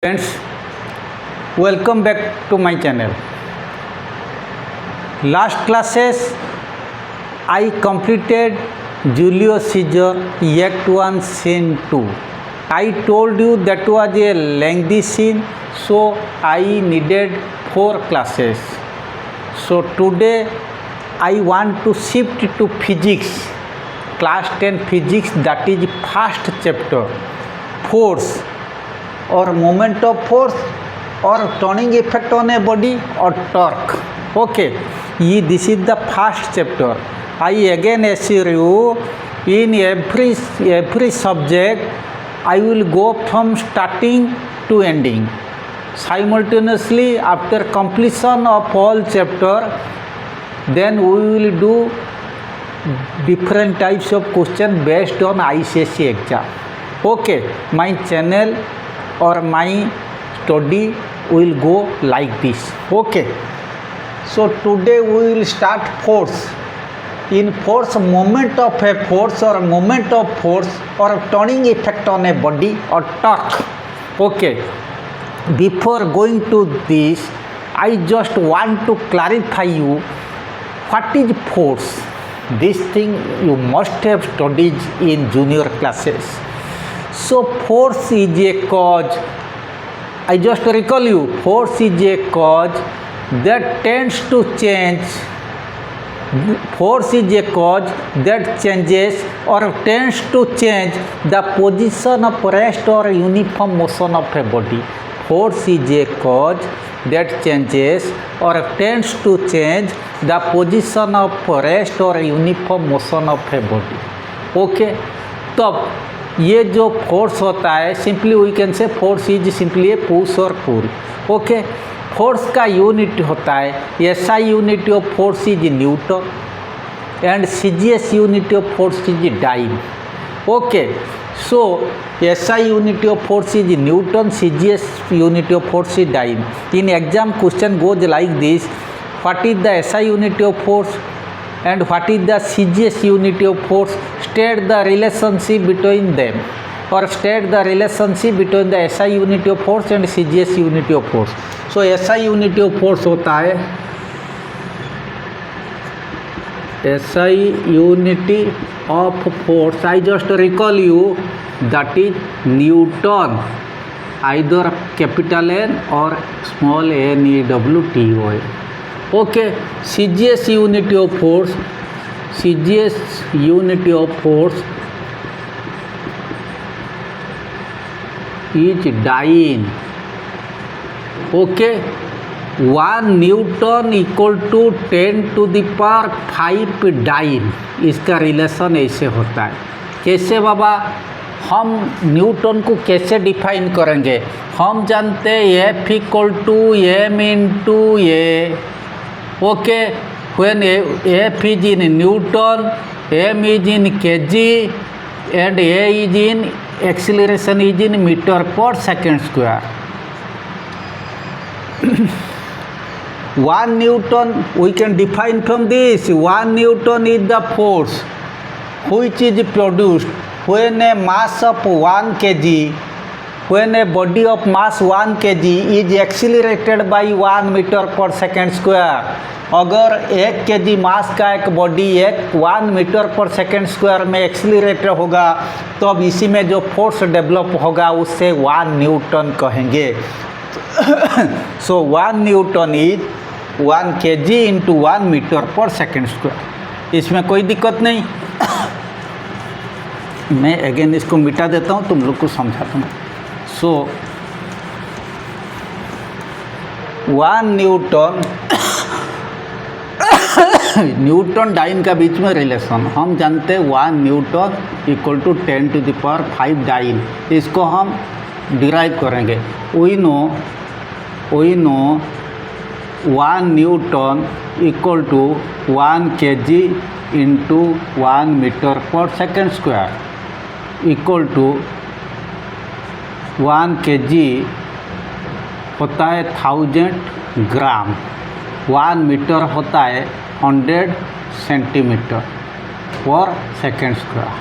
Friends, welcome back to my channel. Last classes I completed Julius Caesar Act 1 Scene 2. I told you that was a lengthy scene, so I needed 4 classes. So today I want to shift to physics, class 10 physics, that is first chapter, force or moment of force or turning effect on a body or torque. Okay, this is the first chapter. I again assure you, in every subject I will go from starting to ending. Simultaneously, after completion of all chapter, then we will do different types of question based on ICSE exam. Okay, my channel or my study will go like this. Okay, so today we will start force. In force, moment of a force or moment of force or turning effect on a body or torque. Okay, before going to this, I just want to clarify you what is force. This thing you must have studied in junior classes. So force is a cause. I just recall you, force is a cause that tends to change. Force is a cause that changes or tends to change the position of rest or uniform motion of a body. Force is a cause that changes or tends to change the position of rest or uniform motion of a body. Okay, तब ये जो force होता है, simply we can say force is simply a push और pull. Okay, force का unit होता है, SI unit of force is newton and CGS unit of force is dyne. Okay, so SI unit of force is newton, CGS unit of force is dyne. In exam question goes like this: what is the SI unit of force and what is the CGS unit of force? State the relationship between them, or state the relationship between the SI unit of force and CGS unit of force. So SI unit of force होता है SI unity of force. I just recall you, that is Newton, either capital N or small n e w t o. Okay, CGS unit of force, CGS unit of force is dyne. Okay, 1 newton equal to 10 to the power 5 dyne. इसका relation ऐसे होता है. कैसे बाबा? हम Newton को कैसे define करेंगे? हम जानते हैं F equal to M into A. Okay, when F is in Newton, M is in kg, and A is in acceleration is in meter per second square. 1 Newton we can define from this. 1 Newton is the force which is produced when a mass of 1 kg, when a body of mass 1 kg is accelerated by 1 meter per second square. अगर 1 kg मास का एक body 1 metre per second square में accelerate होगा, तो अब इसी में जो फोर्स डेवलप होगा उससे 1 न्यूटन कहेंगे. So 1 newton is 1 kg into 1 metre per second square. इसमें कोई दिक्कत नहीं. मैं अगेन इसको मिटा देता हूँ, तुम लोग को समझाता हूँ. सो 1 न्यूटन न्यूटन डाइन का बीच में रिलेशन हम जानते हैं. 1 newton equal to 10 to the power 5 dyne. इसको हम डिराइव करेंगे. We know 1 newton equal to 1 kg into 1 metre per second square equal to 1 kg होता है 1000 ग्राम. 1 मीटर होता है 100 सेंटीमीटर पर सेकेंड स्क्वायर.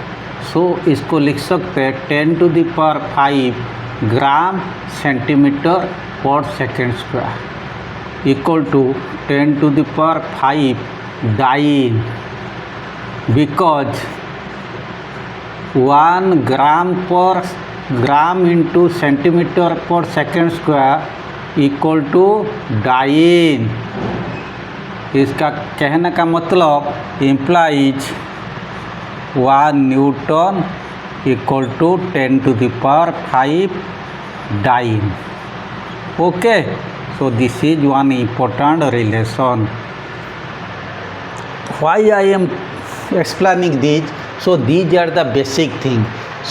सो इसको लिख सकते हैं 10 to the power 5 gram centimetre per second square equal to 10⁵ dyne, because 1 gram into centimetre per second square equal to dyne. इसका कहने का मतलब implies 1 newton equal to 10⁵ dyne. Okay, so this is one important relation. Why I am explaining this? So these are the basic thing.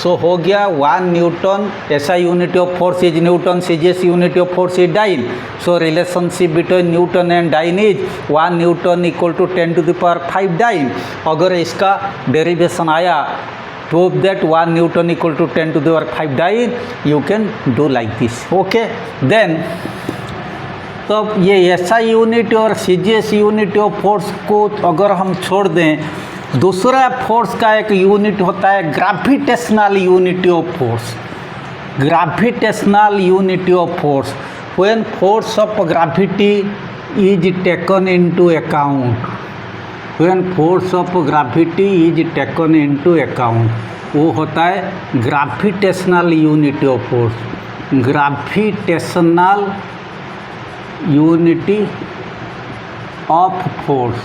So हो गया 1 newton, SI unit of force is newton, CGS unit of force is dyne. So relationship between newton and dyne is 1 newton equal to 10⁵ dyne. अगर इसका derivation आया prove that 1 Newton equal to 10⁵ dyne, you can do like this. Okay, then तो ये SI unit और CGS unit of force को अगर हम छोड़ दें, दूसरा फोर्स का एक यूनिट होता है gravitational unit of force. Gravitational unit of force, when force of gravity is taken into account, when force of gravity is taken into account, वो होता है gravitational unit of force. Gravitational unity of force,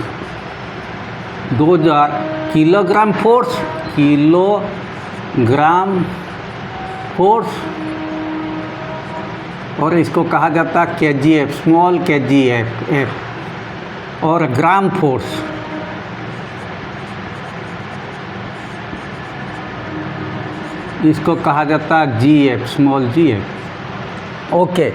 2000 kilogram force, kilogram force, और इसको कहा जाता है KGF, small KGF. और gram force इसको कहा जाता है GF, small GF. Okay,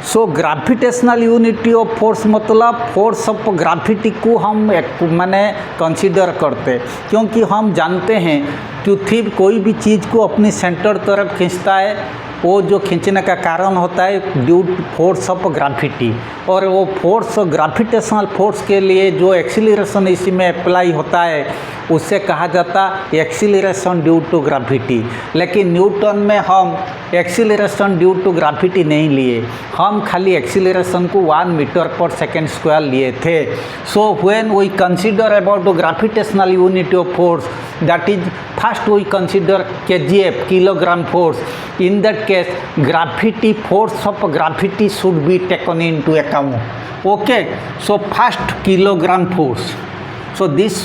so gravitational unity of force मतलब फोर्स ऑफ ग्रेविटी को हम माने कंसीडर करते, क्योंकि हम जानते हैं पृथ्वी कोई भी चीज़ को अपनी सेंटर तरफ खींचता है, वो जो खींचने का कारण होता है due to force of gravity. और वो फोर्स ग्रेविटेशनल फोर्स के लिए जो एक्सीलरेशन इसी में अप्लाई होता है उससे कहा जाता एक्सीलरेशन ड्यू टू ग्रेविटी. लेकिन न्यूटन में हम एक्सीलरेशन ड्यू टू ग्रेविटी नहीं लिए, हम खाली एक्सीलरेशन को 1 मीटर पर सेकेंड स्क्वायर लिए थे. So when we consider about gravitational unit of force, that is first we consider KGF, kilogram force. In that case gravity, force of gravity should be taken into account. Okay, so first kilogram force, so these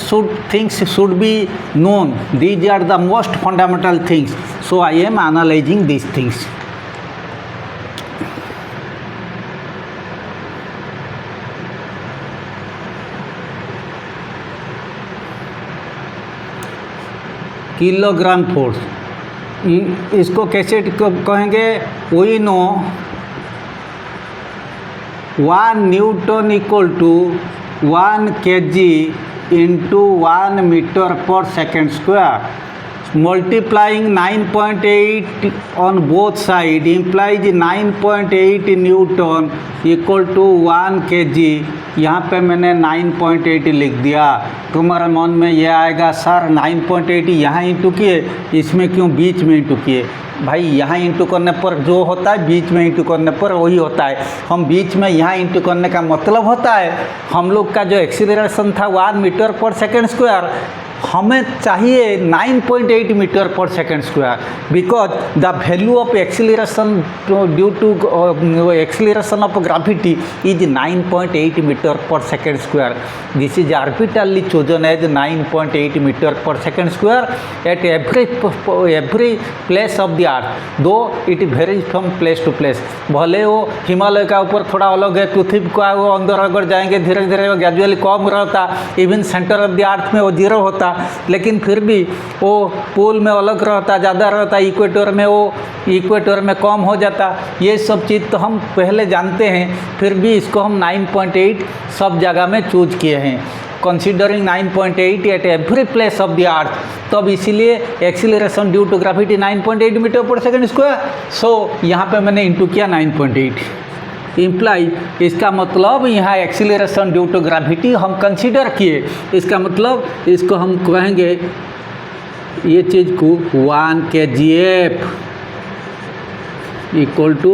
things should be known. These are the most fundamental things, so I am analyzing these things. Kilogram force, इसको कैसे कहेंगे? We know 1 newton equal to 1 kg into 1 metre per second square, multiplying 9.8 on both side implies 9.8 newton equal to 1 kg. यहाँ पे मैंने 9.8 लिख दिया. तुम्हारे मन में ये आएगा सर 9.8 यहाँ इंटू किए, इसमें क्यों बीच में इंटू किए? भाई यहाँ इंटू करने पर जो होता है बीच में इंटू करने पर वही होता है. हम बीच में यहाँ इंटू करने का मतलब होता है हम लोग का जो एक्सीलरेशन था 1 मीटर पर सेकेंड स्क्वायर, हमें चाहिए 9.8 metre per second square, because the value of acceleration due to acceleration of gravity is 9.8 metre per second square. This is arbitrarily chosen as 9.8 metre per second square at every place of the earth, though it varies from place to place. भले वो हिमालय का ऊपर थोड़ा अलग है, पृथ्वी का वो अंदर अगर जाएंगे धीरे धीरे वो ग्रेजुअली कम रहता, इवन सेंटर ऑफ द अर्थ में वो 0 होता, लेकिन फिर भी वो पोल में अलग रहता, ज़्यादा रहता, इक्वेटर में वो इक्वेटर में कम हो जाता. ये सब चीज़ तो हम पहले जानते हैं, फिर भी इसको हम 9.8 सब जगह में चूज किए हैं, considering 9.8 at every place of the earth. तब इसीलिए acceleration due to gravity 9.8 metre per second square. So यहाँ पे मैंने इंटू किया 9.8 इम्प्लाई. इसका मतलब यहाँ एक्सीलरेशन ड्यू टू ग्रेविटी हम कंसीडर किए, इसका मतलब इसको हम कहेंगे ये चीज़ को 1 kgf equal to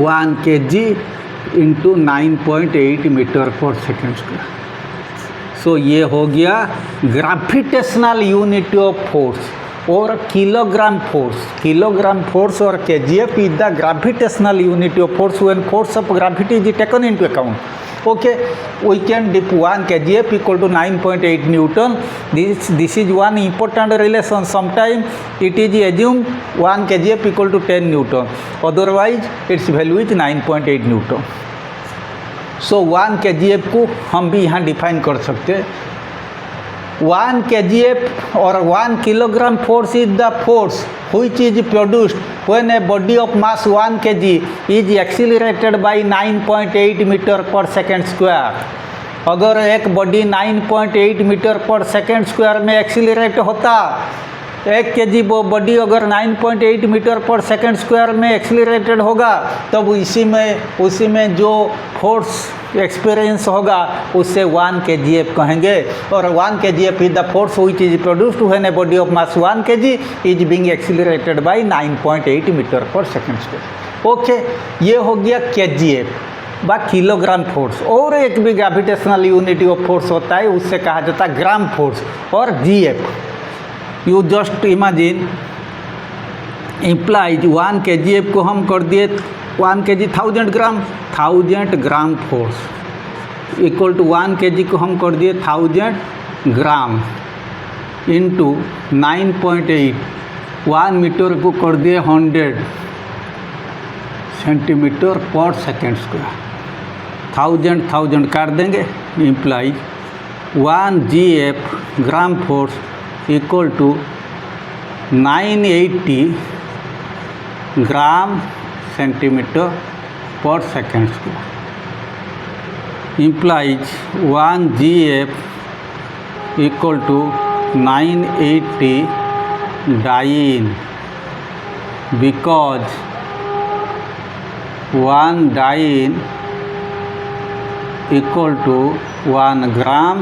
1 kg into 9.8 metre per second square. So ये हो गया ग्रेविटेशनल यूनिट ऑफ फोर्स और किलोग्राम फोर्स और kgf is the gravitational unit of force when force of gravity is taken into account. Okay, we can dip 1 kgf equal to 9.8 Newton. This is one important relation. Sometimes it is assumed 1 kgf equal to 10 Newton. Otherwise, its value is 9.8 Newton. So 1 kgf को हम भी यहाँ define कर सकते हैं। 1 kgf or 1 kilogram force is the force which is produced when a body of mass 1 kg is accelerated by 9.8 meter per second square। अगर एक body 9.8 metre per second square में एक्सीलरेट होता, 1 kg वो body अगर 9.8 metre per second square में accelerated होगा तब उसी में जो फोर्स एक्सपीरियंस होगा उससे 1 kgf कहेंगे। और 1 kgf is the force which is produced when a body of mass 1 kg is being accelerated by 9.8 metre per second square. Okay, ये हो गया kgf बा किलोग्राम फोर्स। और एक भी ग्रेविटेशनल यूनिट ऑफ फोर्स होता है, उससे कहा जाता है ग्राम फोर्स और gf। You just imagine implies 1 kgf को हम कर दिए 1 kg 1000 gram force equal to 1 kg को हम कर दिए 1000 ग्राम इंटू 9.8 1 मीटर को कर दिए 100 सेंटीमीटर पर सेकेंड स्क्वायर। 1000 काट देंगे, implies 1 gf gram force equal to 980 gram centimetre per second square implies 1 gf equal to 980 dyne because 1 dyne equal to 1 gram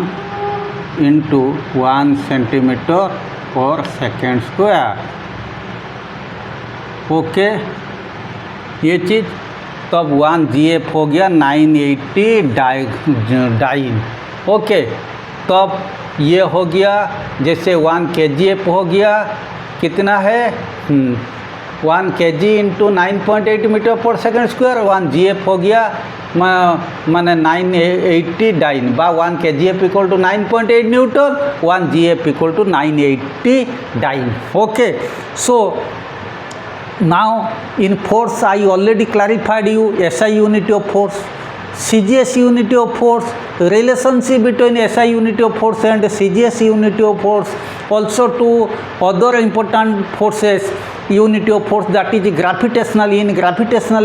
into 1 centimeter per second square। Okay, ये चीज़ तब 1 gf हो गया 980 dyne. Okay, तब ये हो गया जैसे 1 kgf हो गया कितना है 1 kg into 9.8 metre per second square. 1 gf हो गया माने 980 डाइन बा 1 kgf equal to 9.8 newton, 1 gf equal to 980 dyne. Okay, so now in force I already clarified you SI unit of force, CGS unit of force, relationship between SI unit of force and CGS unit of force, also to other important forces unit of force that is gravitational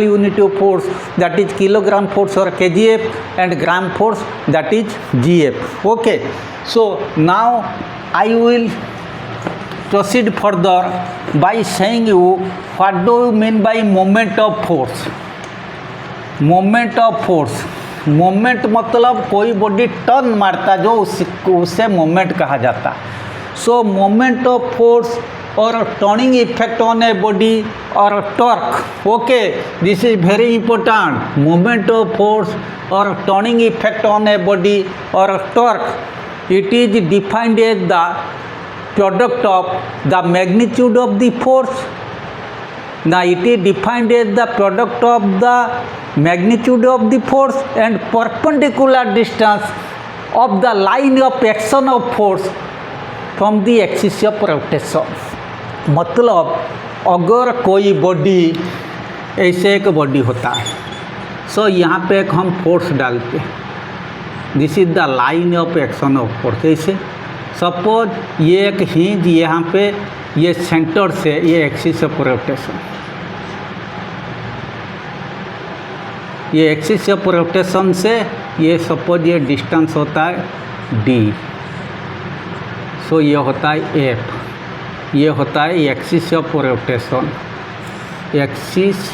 unit of force that is kilogram force or kgf and gram force that is gf। okay, so now I will proceed further by saying you what do you mean by moment of force। Moment मतलब कोई body turn मारता जो उसे moment कहा जाता। So moment of force और turning effect on a body और torque. Okay, this is very important. Moment of force और turning effect on a body और torque, it is defined as the product of the magnitude of the force। Now it is defined as the product of the magnitude of the force and perpendicular distance of the line of action of force from the axis of rotation। मतलब अगर कोई body ऐसे एक body होता है, सो यहाँ पे एक हम फोर्स डालते हैं, this is the line of action of force. ऐसे सपोज ये एक हिंज यहाँ पे ये सेंटर से ये एक्सिस ऑफ रोटेशन, ये एक्सिस ऑफ रोटेशन से ये सपोज ये डिस्टेंस होता है d, सो ये होता है f, ये होता है axis of rotation, axis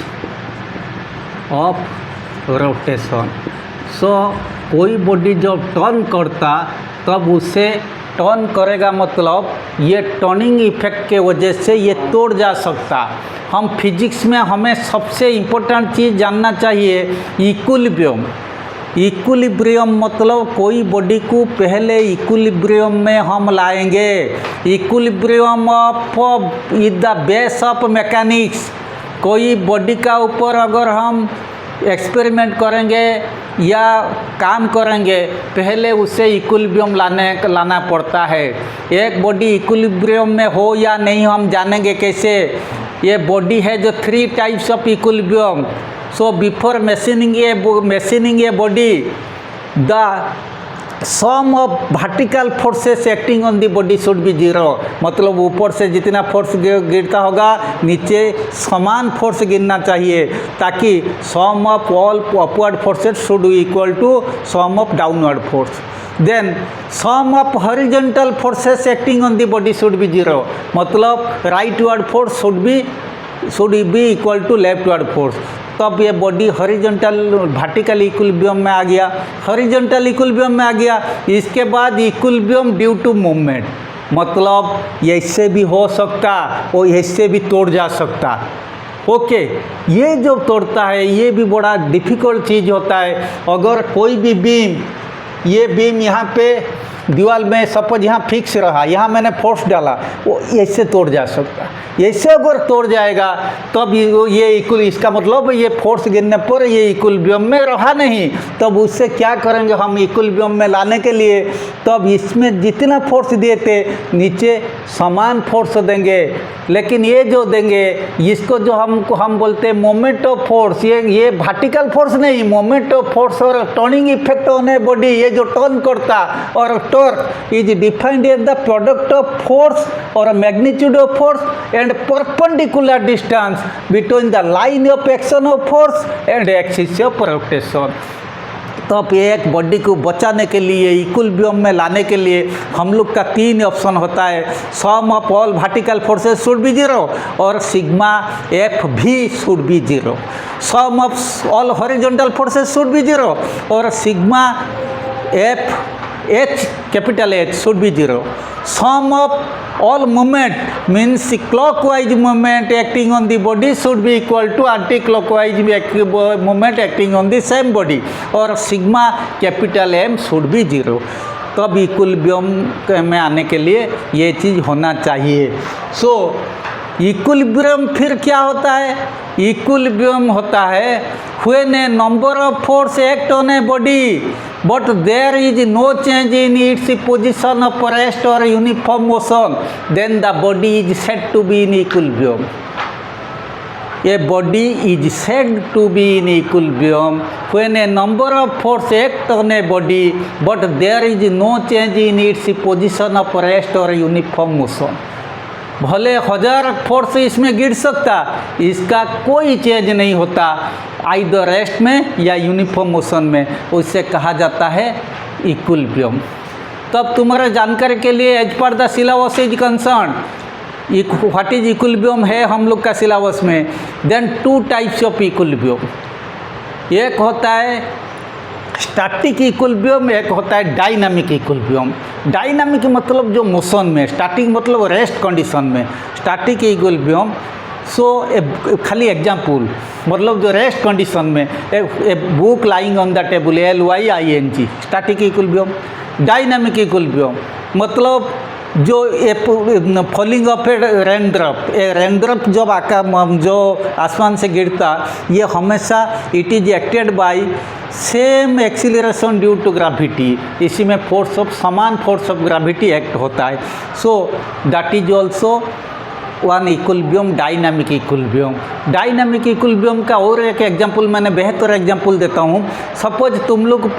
of rotation. So कोई बॉडी जब टर्न करता तब उसे टर्न करेगा मतलब ये टर्निंग इफेक्ट के वजह से ये तोड़ जा सकता। हम फिजिक्स में हमें सबसे इम्पोर्टेंट चीज़ जानना चाहिए इक्विलिब्रियम। इक्विलिब्रियम मतलब कोई बॉडी को पहले इक्विलिब्रियम में हम लाएंगे। Equilibrium of is the base of mechanics. कोई बॉडी का ऊपर अगर हम एक्सपेरिमेंट करेंगे या काम करेंगे पहले उसे इक्विलिब्रियम लाना पड़ता है। एक बॉडी इक्विलिब्रियम में हो या नहीं हम जानेंगे कैसे। ये बॉडी है जो 3 types of equilibrium. So before machining a body the sum of vertical forces acting on the body should be zero. मतलब ऊपर से जितना फोर्स गिरता होगा नीचे समान फोर्स गिरना चाहिए ताकि sum of all upward forces should equal to sum of downward force. Then sum of horizontal forces acting on the body should be zero. मतलब rightward force should be equal to leftward force. तब ये body horizontal vertical equilibrium में आ गया। Horizontal equilibrium में आ गया। इसके बाद equilibrium due to movement. मतलब ऐसे भी हो सकता और ऐसे भी तोड़ जा सकता। ओके, ये जो तोड़ता है ये भी बड़ा डिफ़िकल्ट चीज़ होता है। अगर कोई भी बीम, ये बीम यहाँ पे दीवार में सपोज यहाँ फिक्स रहा, यहाँ मैंने फोर्स डाला, वो ऐसे तोड़ जा सकता। ऐसे अगर तोड़ जाएगा तब ये इसका मतलब ये फोर्स गिरने पर ये इक्विलिब्रियम में रहा नहीं। तब उससे क्या करेंगे हम इक्विलिब्रियम में लाने के लिए? तब इसमें जितना फोर्स देते नीचे समान फोर्स देंगे। लेकिन ये जो देंगे इसको जो हम बोलते हैं मोमेंट ऑफ फोर्स, ये वर्टिकल फोर्स नहीं, मोमेंट ऑफ फोर्स और टर्निंग इफेक्ट होने बॉडी, ये जो टर्न करता और torque is defined as the product of force और magnitude of force and perpendicular distance between the line of action of force and axis of rotation. तब एक body को बचाने के लिए इक्विलिब्रियम में लाने के लिए हम लोग का 3 ऑप्शन होता है। Sum of all vertical forces should be zero और सिग्मा एफ भी should be zero. Sum of all horizontal forces should be zero और sigma F H capital H should be zero. Sum of all movement means clockwise movement acting on the body should be equal to anti-clockwise movement acting on the same body और sigma capital M should be 0। तब equilibrium में आने के लिए ये चीज़ होना चाहिए। सो equilibrium फिर क्या होता है? इक्विलिब्रियम होता है when a number of force act on a body but there is no change in its position of rest or uniform motion, then the body is said to be in equilibrium। A body is said to be in equilibrium when a number of force act on a body but there is no change in its position of rest or uniform motion। भले 1000 force इसमें गिर सकता, इसका कोई change नहीं होता either rest में या यूनिफॉर्म मोशन में, उससे कहा जाता है इक्विलिब्रियम। तब तुम्हारा जानकारी के लिए as per the syllabus is concern what is equilibrium है हम लोग का सिलेबस में। देन 2 टाइप्स ऑफ इक्विलिब्रियम, एक होता है स्टैटिक इक्विलिब्रियम, एक होता है डायनामिक इक्विलिब्रियम। डायनामिक मतलब जो मोशन में, स्टैटिक मतलब रेस्ट कंडीशन में। स्टैटिक इक्विलिब्रियम खाली एग्जाम्पल मतलब जो रेस्ट कंडीशन में, a book lying on the table LYING static equilibrium. Dynamic equilibrium मतलब जो फॉलिंग ऑफ ए रेनड्रॉप जो आसमान से गिरता, ये हमेशा it is acted by same acceleration due to gravity. इसी में समान फोर्स ऑफ ग्रेविटी एक्ट होता है। So that is also one equilibrium, dynamic equilibrium. Dynamic equilibrium का और एक एग्जांपल मैंने बेहतर एग्जांपल देता हूँ। सपोज तुम लोग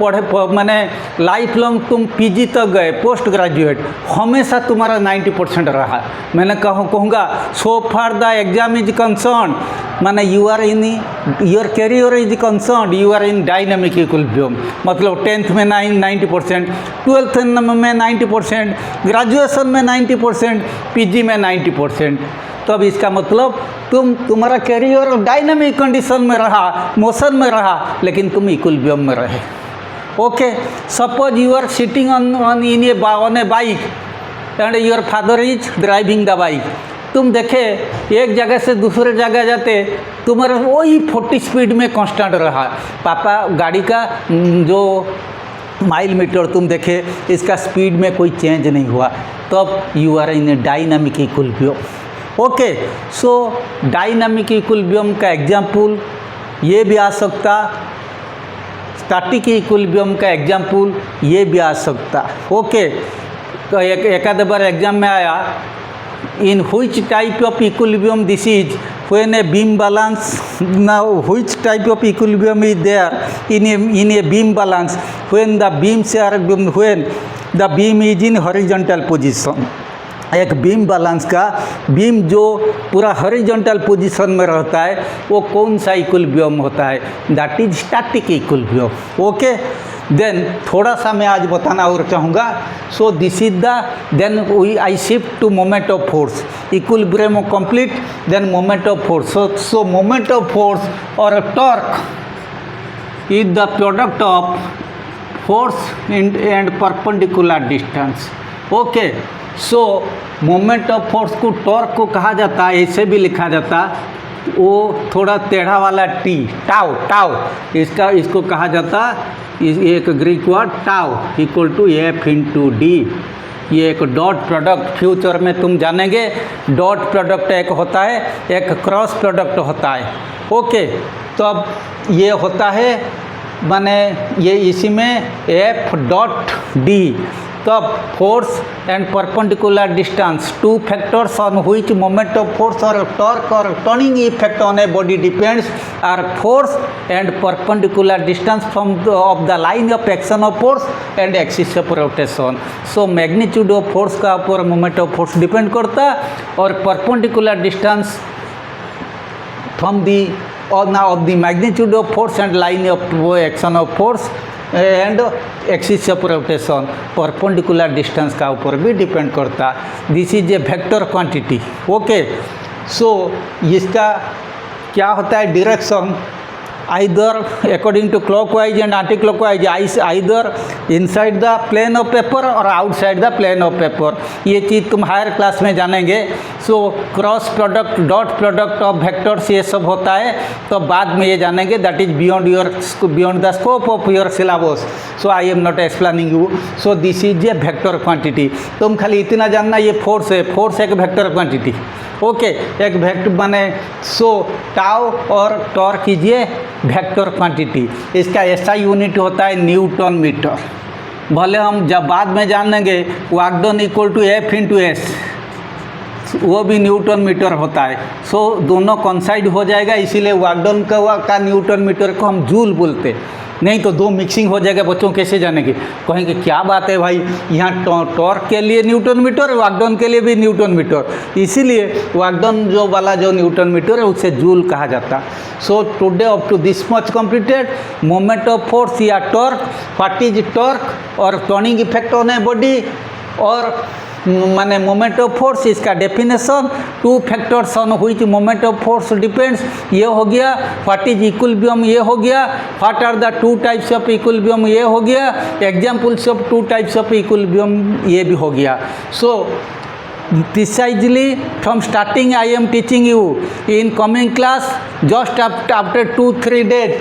मैंने लाइफ लॉन्ग तुम PG तक गए, पोस्ट ग्रेजुएट, हमेशा तुम्हारा 90% रहा। मैंने कहूँगा so far the exam is concerned, माने you are in your career is concerned, you are in dynamic equilibrium. मतलब 10th में 90%, 12th में 90%, ग्रेजुएशन में 90%, PG में 90%। तब इसका मतलब तुम्हारा कैरियर डायनामिक कंडीशन में रहा, मोशन में रहा, लेकिन तुम इक्विलिब्रियम में रहे। Okay, suppose you are sitting on a bike and your father is driving the bike. तुम देखे एक जगह से दूसरे जगह जाते तुम्हारा वही 40 स्पीड में कांस्टेंट रहा, पापा गाड़ी का जो माइल मीटर तुम देखे इसका स्पीड में कोई चेंज नहीं हुआ, तब you are in a dynamic equilibrium. Okay, so dynamic equilibrium का एग्जाम्पल ये भी आ सकता, स्टैटिक इक्विलिब्रियम का एग्जाम्पल ये भी आ सकता। ओके, तो एक आध बार एग्जाम में आया, in which type of equilibrium this is when a beam balance, now which type of equilibrium is there in a beam balance when the beams are, when the beam is in horizontal position। एक beam balance का, beam जो पूरा horizontal position में रहता है वो कौन सा इक्विलिब्रियम होता है, that is static equilibrium. Okay, then थोड़ा सा मैं आज बताना और चाहूँगा। So this is the, then we I shift to moment of force, equilibrium complete, then moment of force. So moment of force और torque is the product of force and perpendicular distance. Okay, so moment of force को torque को कहा जाता है, ऐसे भी लिखा जाता, वो थोड़ा टेढ़ा वाला टी, टाउ टाउ इसका, इसको कहा जाता, एक Greek word tau equal to F into D. ये एक डॉट प्रोडक्ट, फ्यूचर में तुम जानेंगे डॉट प्रोडक्ट एक होता है, एक क्रॉस प्रोडक्ट होता है। ओके, तो अब ये होता है माने ये इसी में एफ डॉट डी, तब force and perpendicular distance, two factors on which moment of force और टॉर्क और turning effect on a body depends are force and perpendicular distance from of the line of action of force and axis of rotation. So magnitude of force का ऊपर moment of force depend करता और perpendicular distance from the of the magnitude of force and line of action of force and axis of rotation, perpendicular distance का ऊपर भी depend करता। This is a vector quantity. Okay, so इसका क्या होता है direction, either according to clockwise and anti clockwise, either inside the plane of paper और outside the plane of paper. ये चीज़ तुम हायर क्लास में जानेंगे। So cross product, dot product of vectors, ये सब होता है, तो बाद में ये जानेंगे, that is beyond the scope of your syllabus. So I am not explaining you. So this is a vector quantity. तुम खाली इतना जानना ये फोर्स है, फोर्स एक वेक्टर क्वांटिटी। ओके, एक वेक्टर बने, सो टाउ और टॉर्क कीजिए वेक्टर क्वांटिटी, इसका ऐसा यूनिट होता है न्यूटन मीटर। भले हम जब बाद में जानेंगे work done equal to F into S, वो भी न्यूटन मीटर होता है। सो दोनों कॉन्साइड हो जाएगा, इसीलिए वर्क डन का न्यूटन मीटर को हम जूल बोलते, नहीं तो दो मिक्सिंग हो जाएगा, बच्चों कैसे जानेंगे, कहेंगे क्या बात है भाई, यहाँ टॉर्क के लिए न्यूटन मीटर, वर्क डन के लिए भी न्यूटन मीटर, इसीलिए वर्क डन जो वाला जो न्यूटन मीटर है उसे जूल कहा जाता। So today up to this much completed, moment of force या टॉर्क, व्हाट इज टॉर्क और turning effect on a body, और माने मोमेंट ऑफ फोर्स, इसका definition, two factors on which moment of force depends, ये हो गया, what is equilibrium ये हो गया, what are the two types of equilibrium ये हो गया, examples of two types of equilibrium ये भी हो गया। सो precisely from starting I am teaching you, in coming class just after 2-3 days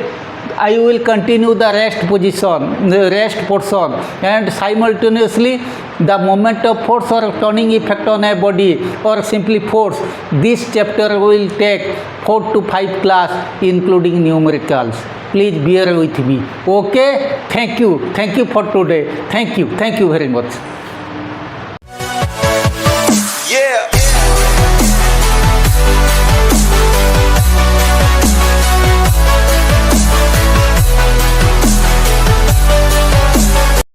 I will continue the rest position, the rest portion, and simultaneously the moment of force or turning effect on a body or simply force. This chapter will take 4 to 5 class including numericals. Please bear with me. Okay, thank you for today. Thank you very much.